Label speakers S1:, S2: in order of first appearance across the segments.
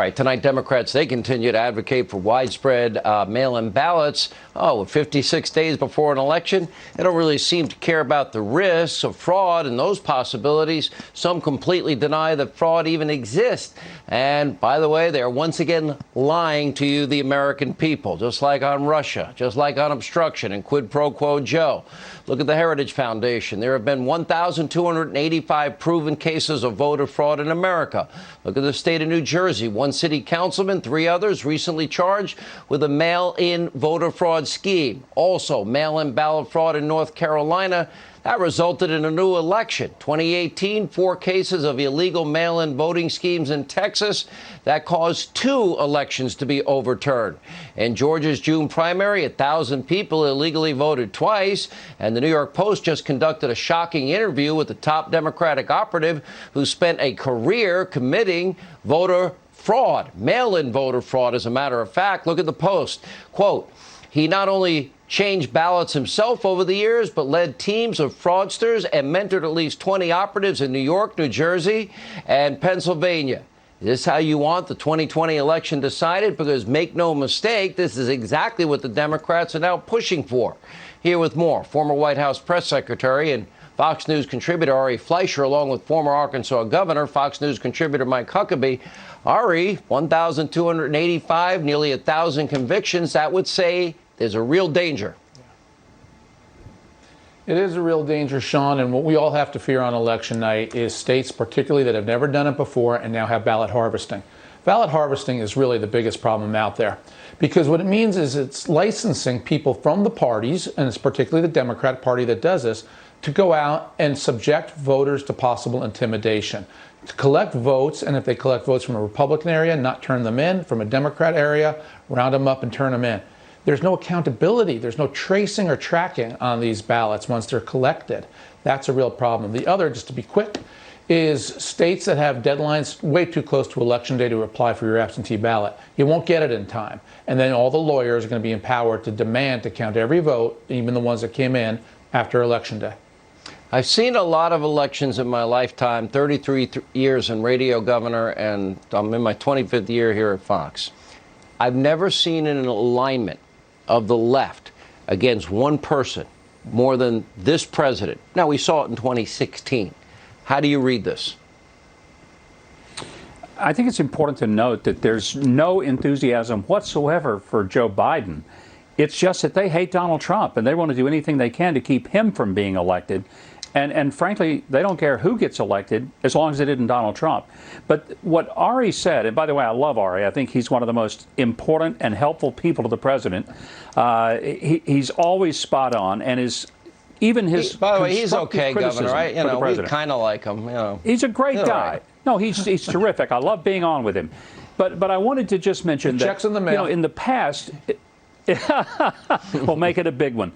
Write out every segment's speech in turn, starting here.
S1: Right, tonight, Democrats, they continue to advocate for widespread mail-in ballots. Oh, 56 days before an election, they don't really seem to care about the risks of fraud and those possibilities. Some completely deny that fraud even exists. And by the way, they are once again lying to you, the American people, just like on Russia, just like on obstruction and quid pro quo Joe. Look at the Heritage Foundation. There have been 1,285 proven cases of voter fraud in America. Look at the state of New Jersey. One city councilman, 3 others recently charged with a mail-in voter fraud scheme. Also, mail-in ballot fraud in North Carolina. That resulted in a new election. 2018, 4 cases of illegal mail-in voting schemes in Texas. That caused 2 elections to be overturned. In Georgia's June primary, 1,000 people illegally voted twice. And the New York Post just conducted a shocking interview with the top Democratic operative who spent a career committing voter fraud, mail-in voter fraud, as a matter of fact. Look at the Post. Quote, he not only changed ballots himself over the years, but led teams of fraudsters and mentored at least 20 operatives in New York, New Jersey, and Pennsylvania. Is this how you want the 2020 election decided? Because make no mistake, this is exactly what the Democrats are now pushing for. Here with more, former White House press secretary and Fox News contributor Ari Fleischer, along with former Arkansas governor, Fox News contributor Mike Huckabee. Ari, 1,285, nearly 1,000 convictions. That would say there's a real danger.
S2: It is a real danger, Sean, and what we all have to fear on election night is states particularly that have never done it before and now have ballot harvesting. Ballot harvesting is really the biggest problem out there because what it means is it's licensing people from the parties, and it's particularly the Democrat Party that does this, to go out and subject voters to possible intimidation, to collect votes, and if they collect votes from a Republican area, not turn them in, from a Democrat area, round them up and turn them in. There's no accountability. There's no tracing or tracking on these ballots once they're collected. That's a real problem. The other, just to be quick, is states that have deadlines way too close to Election Day to apply for your absentee ballot. You won't get it in time. And then all the lawyers are going to be empowered to demand to count every vote, even the ones that came in after Election Day.
S1: I've seen a lot of elections in my lifetime, 33 years in radio governor, and I'm in my 25th year here at Fox. I've never seen an alignment of the left against one person more than this president. Now, we saw it in 2016. How do you read this?
S3: I think it's important to note that there's no enthusiasm whatsoever for Joe Biden. It's just that they hate Donald Trump, and they want to do anything they can to keep him from being elected. And frankly, they don't care who gets elected as long as it isn't Donald Trump. But what Ari said, and by the way, I love Ari. I think he's one of the most important and helpful people to the president. He's always spot on, and even his
S1: by the way, he's okay, Governor. Right? You know, we kind of like him. You know,
S3: he's a great guy.
S1: Right.
S3: No, he's terrific. I love being on with him. But I wanted to just mention that
S2: checks in the mail.
S3: You know, in the past, we'll make it a big one.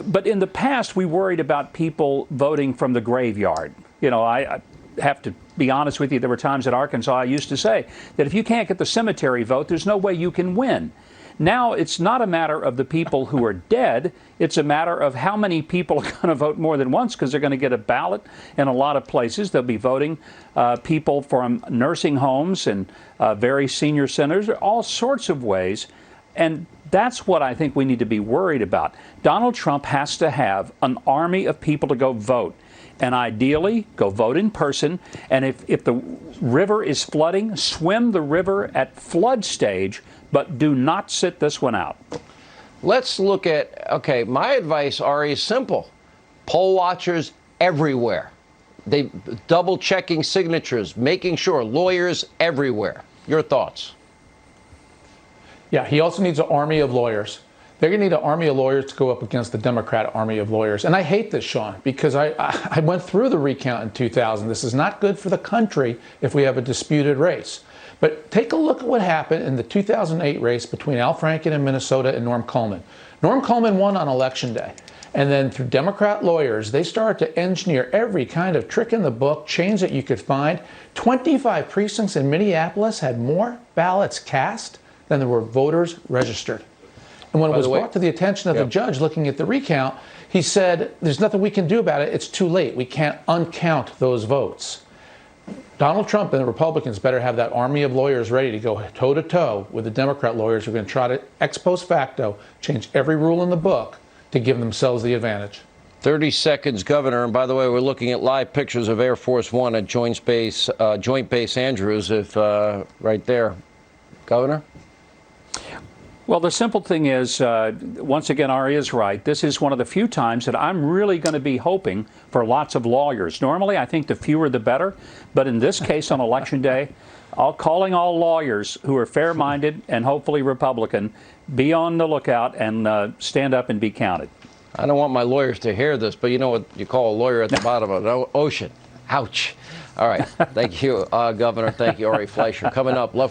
S3: But in the past, we worried about people voting from the graveyard. You know, I have to be honest with you, there were times in Arkansas I used to say that if you can't get the cemetery vote, there's no way you can win. Now it's not a matter of the people who are dead. It's a matter of how many people are going to vote more than once because they're going to get a ballot in a lot of places. They'll be voting people from nursing homes and very senior centers, all sorts of ways. And that's what I think we need to be worried about. Donald Trump has to have an army of people to go vote. And ideally, go vote in person. And if the river is flooding, swim the river at flood stage, but do not sit this one out.
S1: Let's look at, okay, my advice, Ari, is simple. Poll watchers everywhere. They double checking signatures, making sure, lawyers everywhere. Your thoughts?
S2: Yeah, he also needs an army of lawyers. They're going to need an army of lawyers to go up against the Democrat army of lawyers. And I hate this, Sean, because I went through the recount in 2000. This is not good for the country if we have a disputed race. But take a look at what happened in the 2008 race between Al Franken in Minnesota and Norm Coleman. Norm Coleman won on Election Day. And then through Democrat lawyers, they started to engineer every kind of trick in the book, change that you could find. 25 precincts in Minneapolis had more ballots cast than there were voters registered. And when it was brought to the attention of the judge looking at the recount, he said, there's nothing we can do about it. It's too late. We can't uncount those votes. Donald Trump and the Republicans better have that army of lawyers ready to go toe-to-toe with the Democrat lawyers who are going to try to, ex post facto, change every rule in the book to give themselves the advantage.
S1: 30 seconds, Governor. And by the way, we're looking at live pictures of Air Force One at Joint Base Andrews, if right there. Governor?
S3: Well, the simple thing is, once again, Ari is right. This is one of the few times that I'm really going to be hoping for lots of lawyers. Normally, I think the fewer the better. But in this case, on Election Day, calling all lawyers who are fair-minded and hopefully Republican, be on the lookout and stand up and be counted.
S1: I don't want my lawyers to hear this, but you know what you call a lawyer at the bottom of an ocean. Ouch. All right. Thank you, Governor. Thank you, Ari Fleischer. Coming up, left.